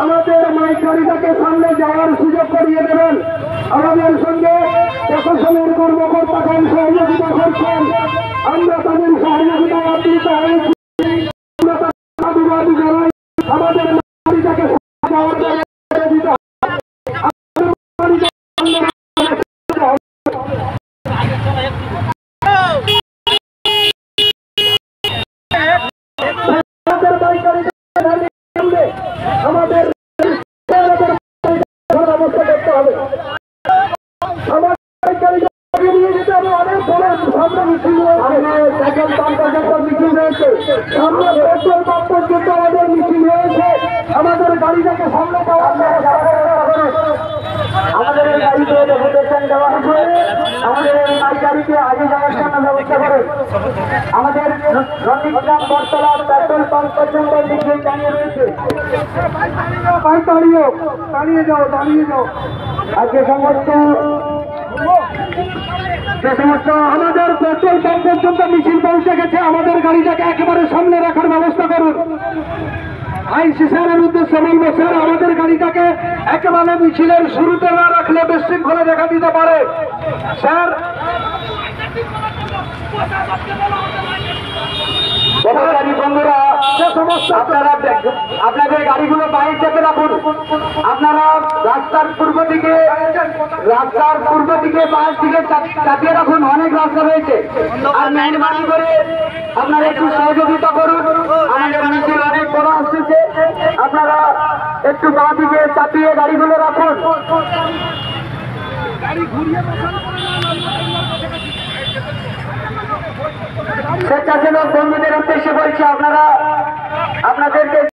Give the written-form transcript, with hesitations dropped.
আমাদের মাইক গাড়িটাকে সামনে যাওয়ার সুযোগ করিয়ে দেবেন। আমাদের সঙ্গে প্রশাসনের কর্মকর্তাগণ সহযোগিতা করছেন, আমরা তাদের সহযোগিতায় আপ্লুত হয়েছি। আমাদের গাড়িটাকে যাওয়ার দিতে হবে। আমাদের ব্যবস্থা করতে হবে। অনেক বড় সামনে মিছিল রয়েছে, সামনে পেট্রোল পাম্প পর্যন্ত আমাদের মিছিল রয়েছে। আমাদের গাড়িটাকে সামনে আমাদের এই গাড়িতে ডেপুটেশন দেওয়া হয়েছে। আমাদের এই গাড়িকে আগে যাওয়ার জন্য ব্যবস্থা করে আমাদের রণিগ্রাম বটতলা পেট্রোল পাম্প পর্যন্ত মিছিল দাঁড়িয়ে রয়েছে। দাঁড়িয়ে যাও। আজকে সমস্ত আমাদের পেট্রোল পাম্প পর্যন্ত মিছিল পৌঁছে গেছে। আমাদের গাড়িটাকে একেবারে সামনে রাখার ব্যবস্থা করুন। আইসি স্যারের উদ্দেশ্যে বলবো, স্যার আমাদের গাড়িটাকে একেবারে মিছিলের শুরুতে না রাখলে বিশৃঙ্খলা দেখা দিতে পারে। স্যার বন্ধুরা, আপনাদের গাড়িগুলো বাইরে চেপে রাখুন। আপনারা রাস্তার পূর্ব দিকে বাইরের দিকে চাপিয়ে রাখুন। অনেক রাস্তা রয়েছে, আর মেহরবানি করে আপনারা একটু সহযোগিতা করুন। আমাদের মিছিল অনেক বড় আসতেছে, আপনারা একটু বাঁ দিকে চাপিয়ে গাড়িগুলো রাখুন। স্বেচ্ছাসেবক বন্ধুদের উদ্দেশ্যে বলছি, আপনারা আপনাদেরকে